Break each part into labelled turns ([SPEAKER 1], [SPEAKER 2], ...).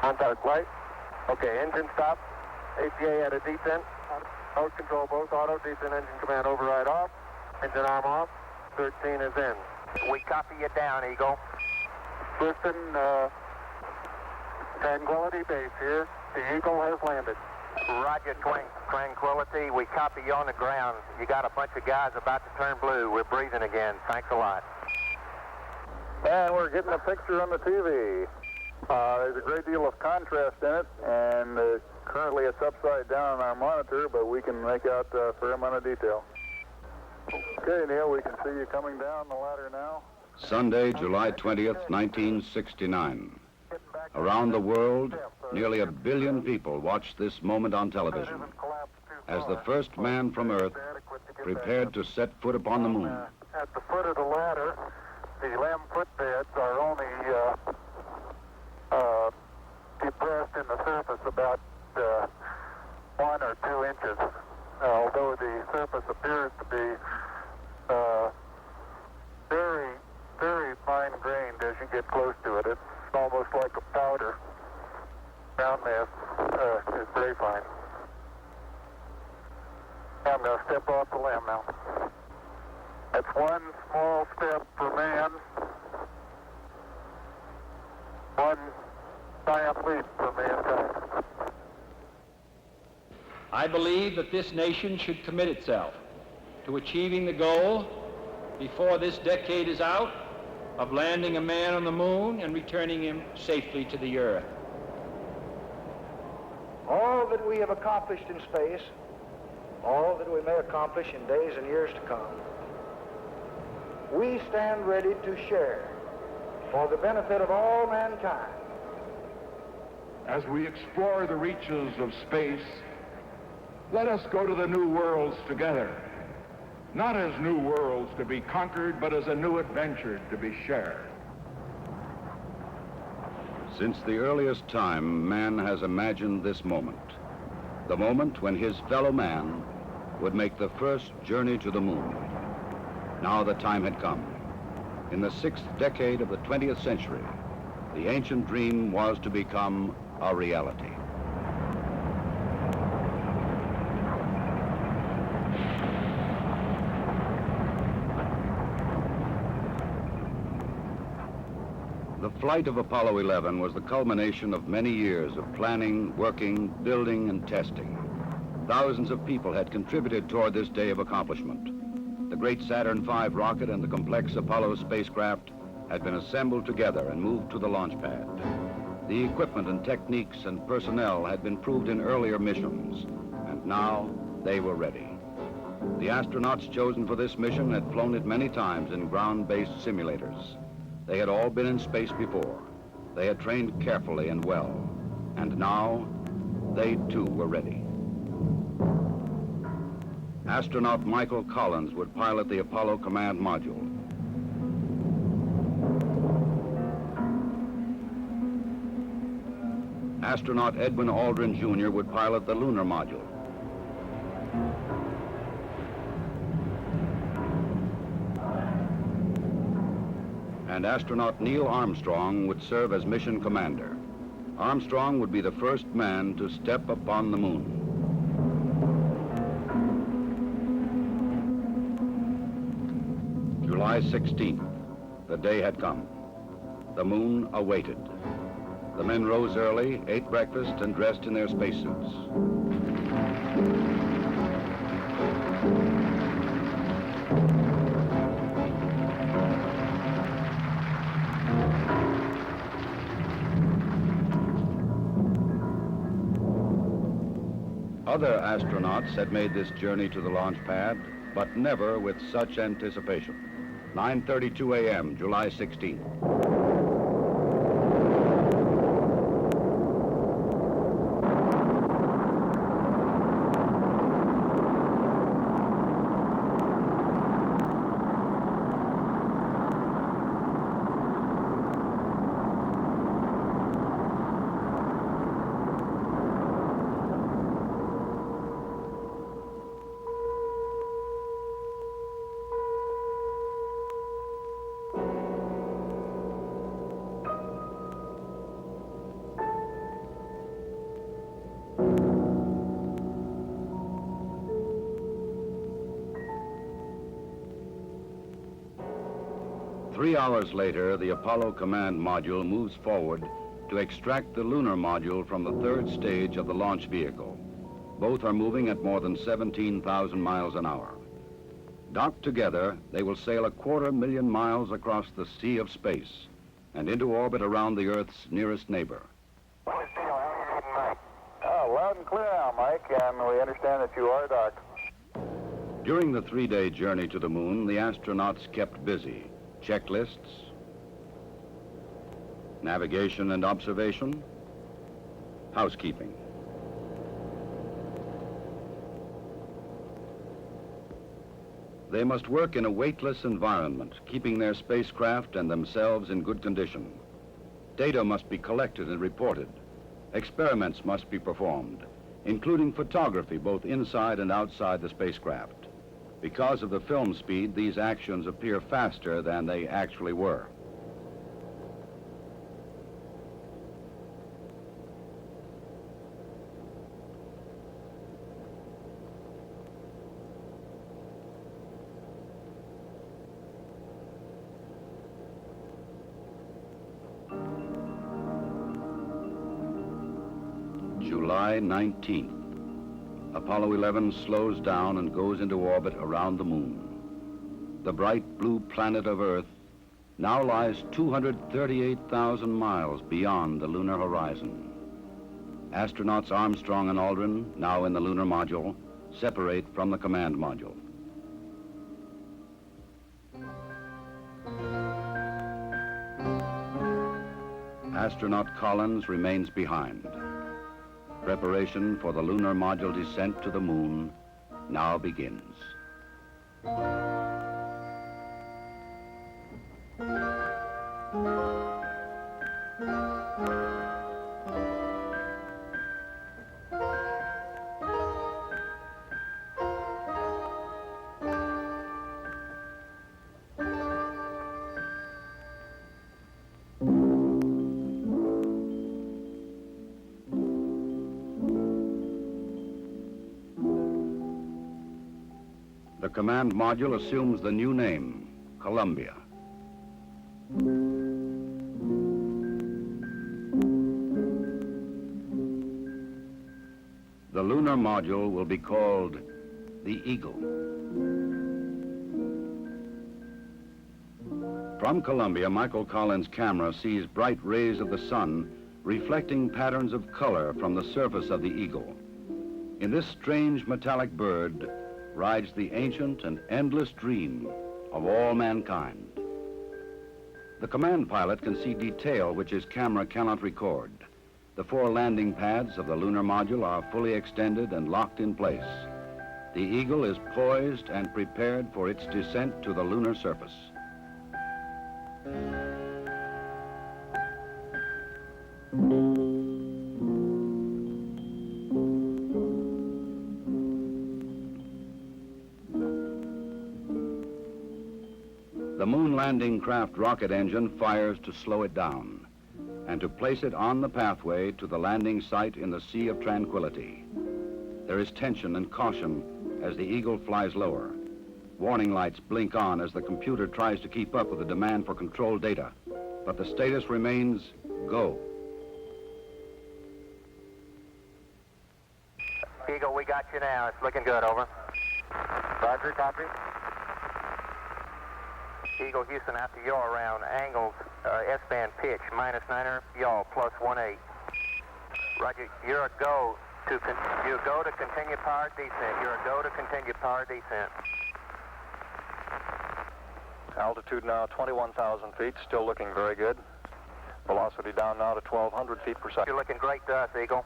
[SPEAKER 1] Contact light. Okay, engine stop. APA at a descent. Mode control both auto, descent engine command override off. Engine arm off. 13 is in.
[SPEAKER 2] We copy you down, Eagle.
[SPEAKER 1] Listen, Tranquility Base here. The Eagle has landed.
[SPEAKER 2] Roger, Tranquility. We copy you on the ground. You got a bunch of guys about to turn blue. We're breathing again. Thanks a lot.
[SPEAKER 1] And we're getting a picture on the TV. There's a great deal of contrast in it, and currently it's upside down on our monitor, but we can make out a fair amount of detail. Okay, Neil, we can see you coming down the ladder now.
[SPEAKER 3] Sunday, July 20th, 1969. Around the world, nearly 1 billion people watched this moment on television as the first man from Earth prepared to set foot upon the moon.
[SPEAKER 1] At the foot of the ladder, the LEM footbeds are only depressed in the surface about 1 or 2 inches, although the surface appears to be very, very fine-grained as you get close to it. It's almost like a powder. Ground mass is very fine. I'm going to step off the LEM now. That's one small step for man, one giant leap for mankind.
[SPEAKER 4] I believe that this nation should commit itself to achieving the goal before this decade is out of landing a man on the moon and returning him safely to the Earth.
[SPEAKER 5] All that we have accomplished in space, all that we may accomplish in days and years to come, we stand ready to share for the benefit of all mankind.
[SPEAKER 6] As we explore the reaches of space, let us go to the new worlds together, not as new worlds to be conquered, but as a new adventure to be shared.
[SPEAKER 3] Since the earliest time, man has imagined this moment, the moment when his fellow man would make the first journey to the moon. Now the time had come. In the 6th decade of the 20th century, the ancient dream was to become a reality. The flight of Apollo 11 was the culmination of many years of planning, working, building, and testing. Thousands of people had contributed toward this day of accomplishment. The great Saturn V rocket and the complex Apollo spacecraft had been assembled together and moved to the launch pad. The equipment and techniques and personnel had been proved in earlier missions, and now they were ready. The astronauts chosen for this mission had flown it many times in ground-based simulators. They had all been in space before. They had trained carefully and well, and now they too were ready. Astronaut Michael Collins would pilot the Apollo Command Module. Astronaut Edwin Aldrin, Jr. would pilot the lunar module. And astronaut Neil Armstrong would serve as mission commander. Armstrong would be the first man to step upon the moon. July 16th, the day had come. The moon awaited. The men rose early, ate breakfast, and dressed in their spacesuits. Other astronauts had made this journey to the launch pad, but never with such anticipation. 9:32 a.m., July 16th. 3 hours later, the Apollo command module moves forward to extract the lunar module from the third stage of the launch vehicle. Both are moving at more than 17,000 miles an hour. Docked together, they will sail 250,000 miles across the sea of space and into orbit around the Earth's nearest neighbor.
[SPEAKER 1] Loud and clear now, Mike, and we understand that you are docked.
[SPEAKER 3] During the 3-day journey to the moon, the astronauts kept busy. Checklists, navigation and observation, housekeeping. They must work in a weightless environment, keeping their spacecraft and themselves in good condition. Data must be collected and reported. Experiments must be performed, including photography both inside and outside the spacecraft. Because of the film speed, these actions appear faster than they actually were. July 19th. Apollo 11 slows down and goes into orbit around the moon. The bright blue planet of Earth now lies 238,000 miles beyond the lunar horizon. Astronauts Armstrong and Aldrin, now in the lunar module, separate from the command module. Astronaut Collins remains behind. Preparation for the lunar module descent to the moon now begins. The command module assumes the new name, Columbia. The lunar module will be called the Eagle. From Columbia, Michael Collins' camera sees bright rays of the sun reflecting patterns of color from the surface of the Eagle. In this strange metallic bird rides the ancient and endless dream of all mankind. The command pilot can see detail which his camera cannot record. The 4 landing pads of the lunar module are fully extended and locked in place. The Eagle is poised and prepared for its descent to the lunar surface. The moon landing craft rocket engine fires to slow it down and to place it on the pathway to the landing site in the Sea of Tranquility. There is tension and caution as the Eagle flies lower. Warning lights blink on as the computer tries to keep up with the demand for control data, but the status remains go.
[SPEAKER 2] Eagle, we got you now. It's looking good, over. Roger, copy. Eagle Houston, after yaw around, angled S-band pitch, -9er, yaw, +18. Roger, you're a go to continue power descent. You're a go to continue power descent.
[SPEAKER 7] Altitude now 21,000 feet, still looking very good. Velocity down now to 1,200 feet per second.
[SPEAKER 2] You're looking great to us, Eagle.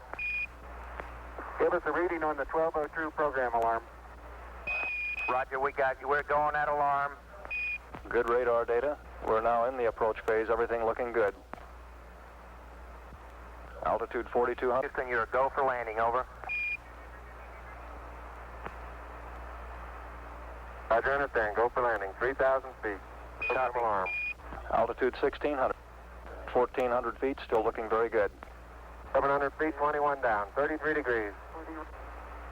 [SPEAKER 8] Give us a reading on the 1202 program alarm.
[SPEAKER 2] Roger, we got you. We're going at alarm.
[SPEAKER 7] Good radar data. We're now in the approach phase, everything looking good. Altitude 4,200.
[SPEAKER 2] Houston, you're a go for landing, over.
[SPEAKER 8] Roger, understand. Go for landing. 3,000 feet.
[SPEAKER 2] Copy.
[SPEAKER 8] Alarm.
[SPEAKER 7] Altitude 1,600. 1,400 feet, still looking very good.
[SPEAKER 8] 700 feet, 21 down. 33 degrees.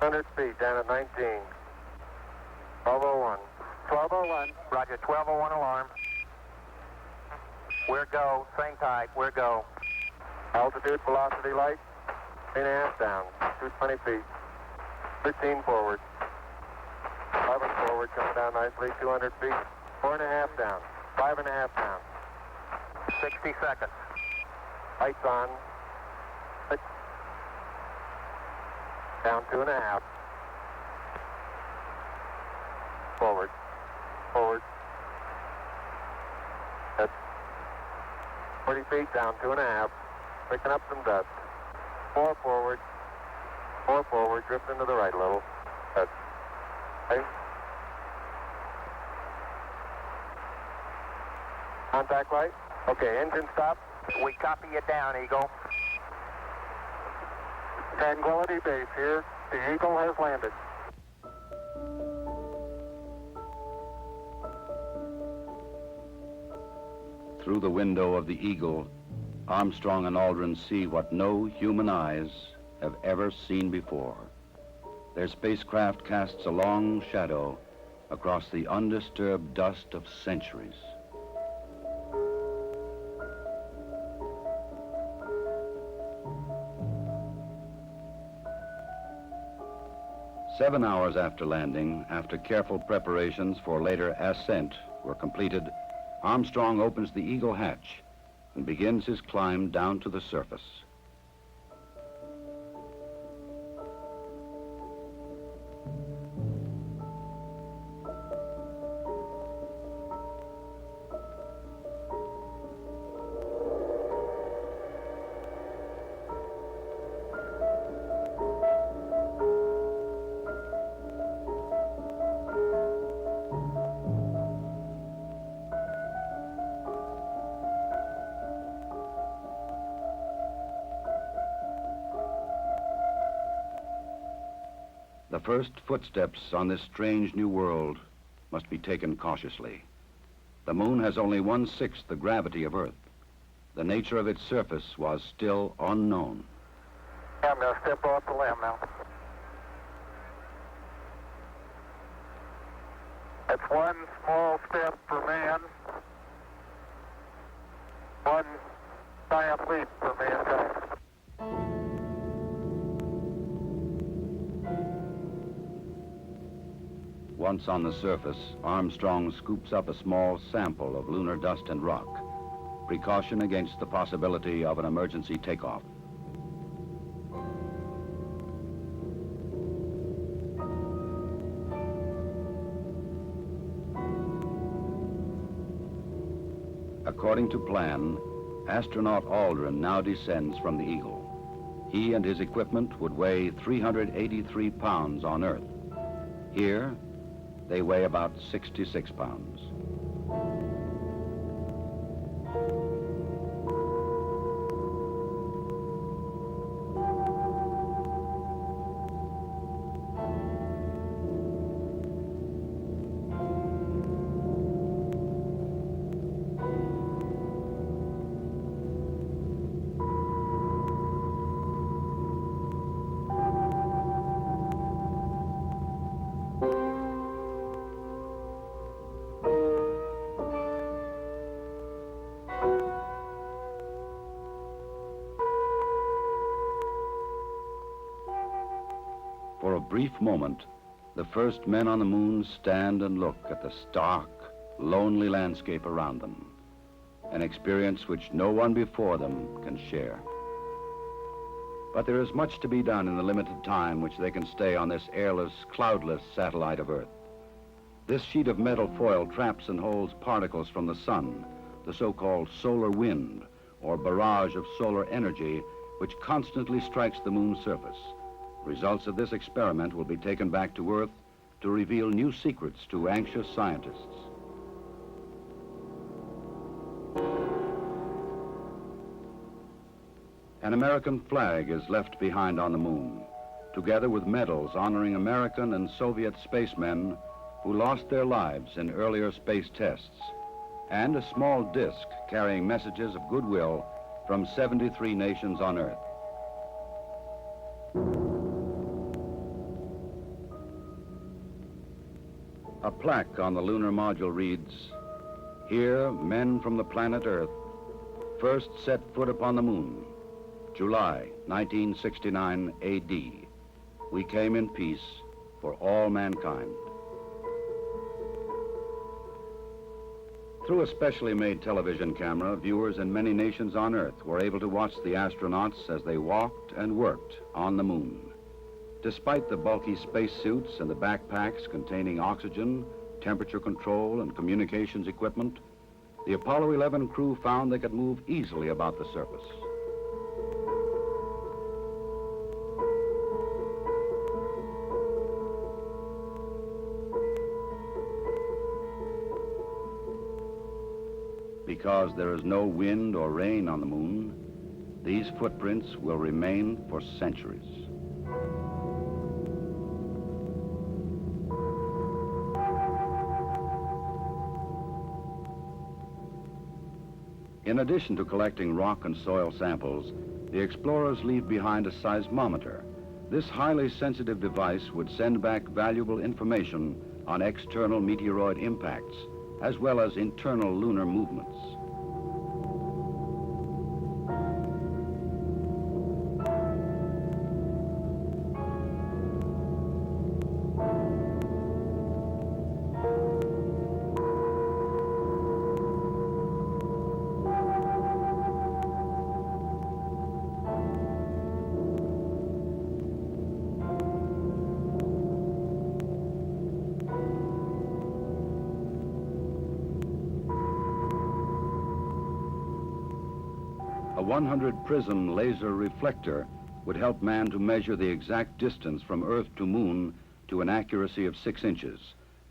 [SPEAKER 8] 100 feet, down at 19. 1201. 1201.
[SPEAKER 2] Roger, 1201 alarm. We're go. Same type. We're go.
[SPEAKER 8] Altitude, velocity, light. 3.5 down. 220 feet. 13 forward. 11 forward, coming down nicely. 200 feet. 4.5 down. 5.5 down.
[SPEAKER 2] 60 seconds.
[SPEAKER 8] Lights on. 6. Down 2.5. Forward. Forward. That's 40 feet down 2.5. Picking up some dust. 4 forward. 4 forward. Drifting to the right a little. That's okay. Contact light. Okay, engine stop.
[SPEAKER 2] We copy you down, Eagle.
[SPEAKER 8] Tranquility Base here. The Eagle has landed.
[SPEAKER 3] Through the window of the Eagle, Armstrong and Aldrin see what no human eyes have ever seen before. Their spacecraft casts a long shadow across the undisturbed dust of centuries. Seven hours after landing, after careful preparations for later ascent were completed, Armstrong opens the Eagle hatch and begins his climb down to the surface. The first footsteps on this strange new world must be taken cautiously. The moon has only 1/6 the gravity of Earth. The nature of its surface was still unknown.
[SPEAKER 8] I'm going to step off the limb now. That's one small step for man, one giant leap for mankind.
[SPEAKER 3] Once on the surface, Armstrong scoops up a small sample of lunar dust and rock, precaution against the possibility of an emergency takeoff. According to plan, astronaut Aldrin now descends from the Eagle. He and his equipment would weigh 383 pounds on Earth. Here, they weigh about 66 pounds. For a brief moment, the first men on the moon stand and look at the stark, lonely landscape around them, an experience which no one before them can share. But there is much to be done in the limited time which they can stay on this airless, cloudless satellite of Earth. This sheet of metal foil traps and holds particles from the sun, the so-called solar wind, or barrage of solar energy, which constantly strikes the moon's surface. Results of this experiment will be taken back to Earth to reveal new secrets to anxious scientists. An American flag is left behind on the moon, together with medals honoring American and Soviet spacemen who lost their lives in earlier space tests, and a small disc carrying messages of goodwill from 73 nations on Earth. A plaque on the lunar module reads, "Here, men from the planet Earth first set foot upon the moon, July 1969 AD. We came in peace for all mankind. Through a specially made television camera, viewers in many nations on Earth were able to watch the astronauts as they walked and worked on the moon. Despite the bulky spacesuits and the backpacks containing oxygen, temperature control, and communications equipment, the Apollo 11 crew found they could move easily about the surface. Because there is no wind or rain on the moon, these footprints will remain for centuries. In addition to collecting rock and soil samples, the explorers leave behind a seismometer. This highly sensitive device would send back valuable information on external meteoroid impacts, as well as internal lunar movements. A 100-prism laser reflector would help man to measure the exact distance from Earth to Moon to an accuracy of 6 inches.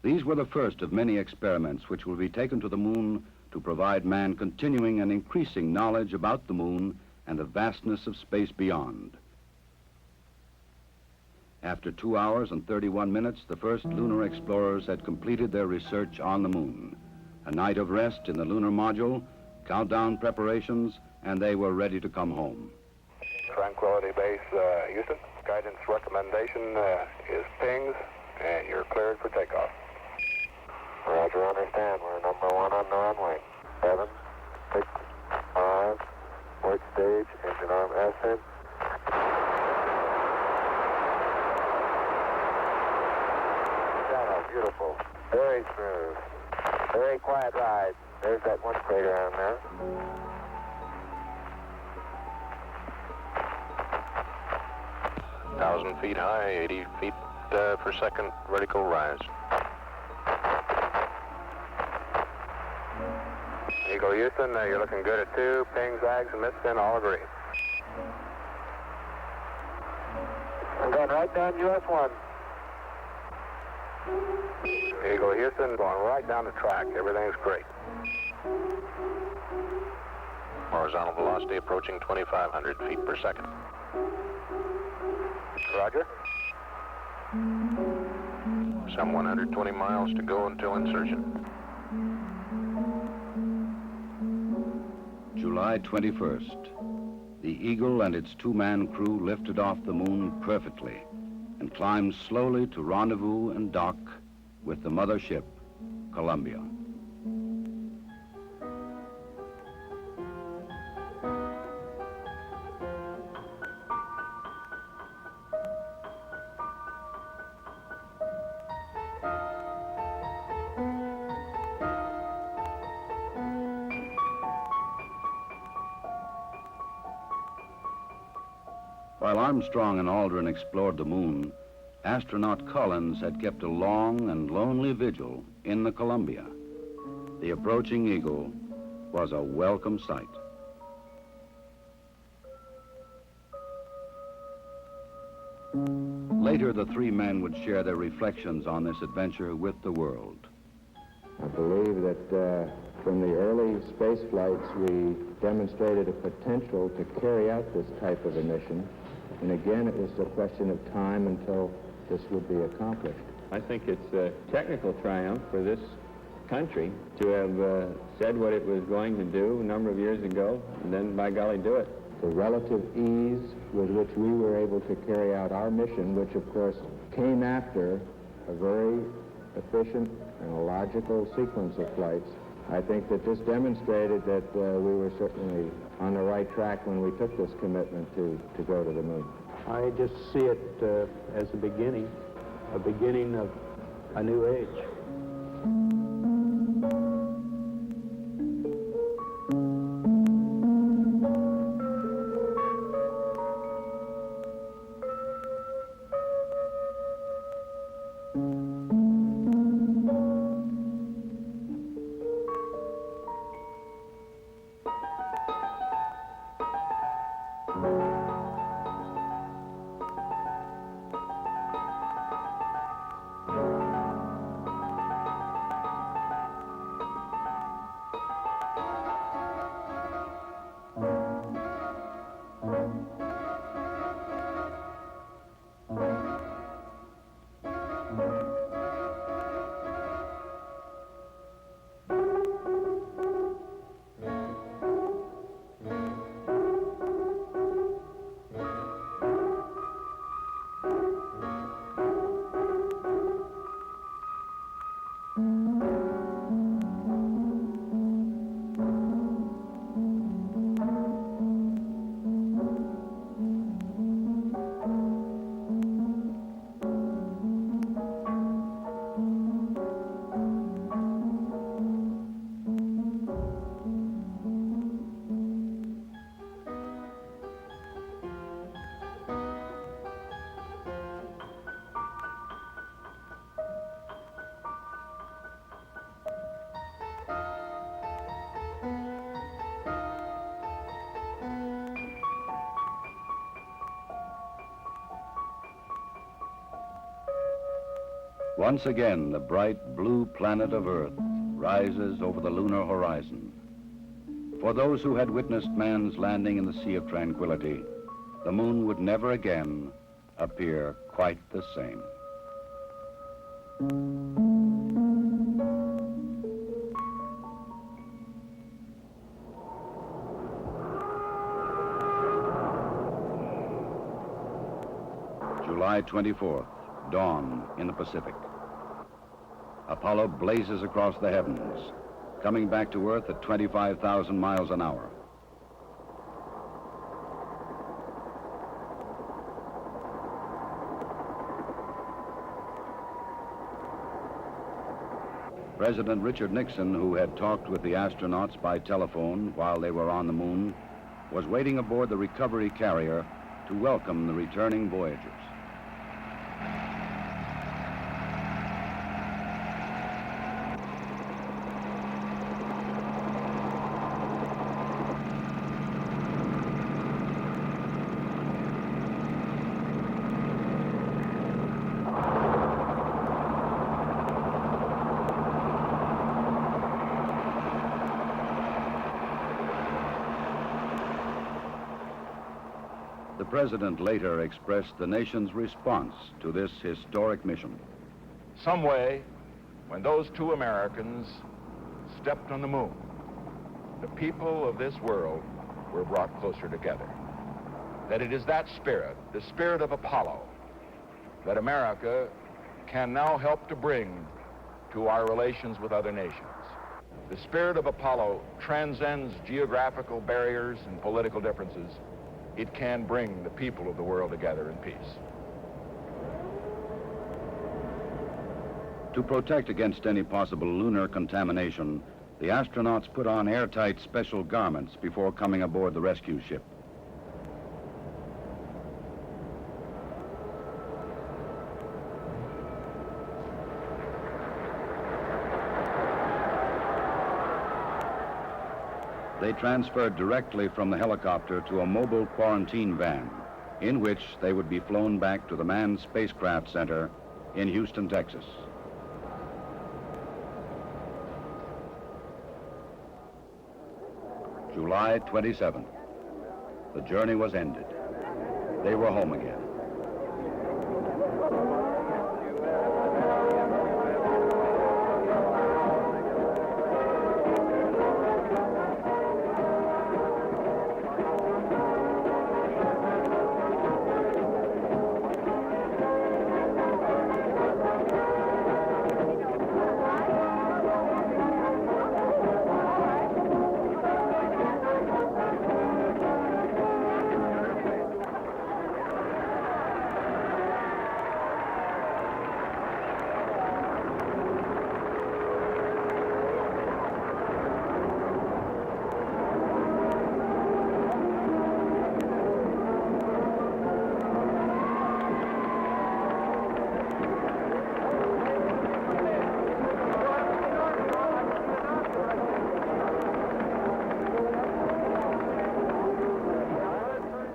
[SPEAKER 3] These were the first of many experiments which will be taken to the Moon to provide man continuing and increasing knowledge about the Moon and the vastness of space beyond. After 2 hours and 31 minutes, the first lunar explorers had completed their research on the Moon. A night of rest in the lunar module, countdown preparations, and they were ready to come home.
[SPEAKER 2] Tranquility Base, Houston. Guidance recommendation is pings, and you're cleared for takeoff.
[SPEAKER 8] Roger, understand. We're number 1 on the runway. 7, 6, 5, work stage, engine arm ascent. Shadow, beautiful. Very smooth. Very quiet ride. There's that one crater on there.
[SPEAKER 7] Feet high, 80 feet per second vertical rise.
[SPEAKER 2] Eagle Houston, you're looking good at 2. Ping, zags, and misspin all agree.
[SPEAKER 8] I'm going right down US 1.
[SPEAKER 2] Eagle Houston, going right down the track. Everything's great.
[SPEAKER 7] Horizontal velocity approaching 2,500 feet per second.
[SPEAKER 2] Roger.
[SPEAKER 7] Some 120 miles to go until insertion.
[SPEAKER 3] July 21st. The Eagle and its 2-man crew lifted off the Moon perfectly and climbed slowly to rendezvous and dock with the mothership, Columbia. While Armstrong and Aldrin explored the Moon, astronaut Collins had kept a long and lonely vigil in the Columbia. The approaching Eagle was a welcome sight. Later, the 3 men would share their reflections on this adventure with the world.
[SPEAKER 9] I believe that from the early space flights, we demonstrated a potential to carry out this type of a mission. And again, it was a question of time until this would be accomplished.
[SPEAKER 10] I think it's a technical triumph for this country to have said what it was going to do a number of years ago, and then, by golly, do it.
[SPEAKER 9] The relative ease with which we were able to carry out our mission, which, of course, came after a very efficient and a logical sequence of flights, I think that this demonstrated that we were certainly on the right track when we took this commitment to go to the moon.
[SPEAKER 11] I just see it as a beginning of a new age.
[SPEAKER 3] Once again, the bright blue planet of Earth rises over the lunar horizon. For those who had witnessed man's landing in the Sea of Tranquility, the moon would never again appear quite the same. July 24th, dawn in the Pacific. Apollo blazes across the heavens, coming back to Earth at 25,000 miles an hour. President Richard Nixon, who had talked with the astronauts by telephone while they were on the moon, was waiting aboard the recovery carrier to welcome the returning voyagers. The president later expressed the nation's response to this historic mission.
[SPEAKER 6] Some way, when those two Americans stepped on the moon, the people of this world were brought closer together. That it is that spirit, the spirit of Apollo, that America can now help to bring to our relations with other nations. The spirit of Apollo transcends geographical barriers and political differences. It can bring the people of the world together in peace.
[SPEAKER 3] To protect against any possible lunar contamination, the astronauts put on airtight special garments before coming aboard the rescue ship. They transferred directly from the helicopter to a mobile quarantine van, in which they would be flown back to the Manned Spacecraft Center in Houston, Texas. July 27th. The journey was ended. They were home again.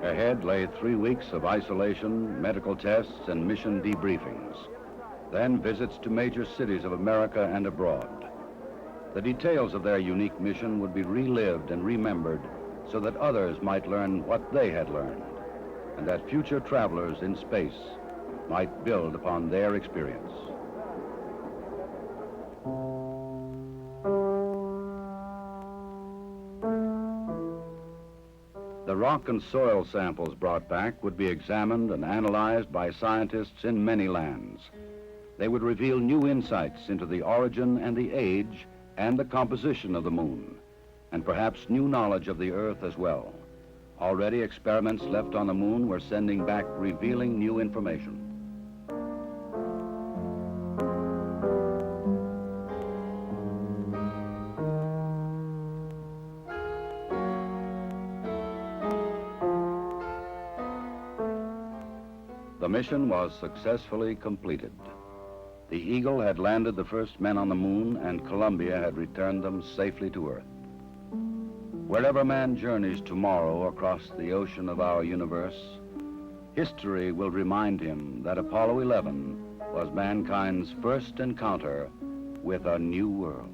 [SPEAKER 3] Ahead lay 3 weeks of isolation, medical tests, and mission debriefings. Then visits to major cities of America and abroad. The details of their unique mission would be relived and remembered so that others might learn what they had learned, and that future travelers in space might build upon their experience. The rock and soil samples brought back would be examined and analyzed by scientists in many lands. They would reveal new insights into the origin and the age and the composition of the moon, and perhaps new knowledge of the Earth as well. Already experiments left on the moon were sending back revealing new information. The mission was successfully completed. The Eagle had landed the first men on the moon, and Columbia had returned them safely to Earth. Wherever man journeys tomorrow across the ocean of our universe, history will remind him that Apollo 11 was mankind's first encounter with a new world.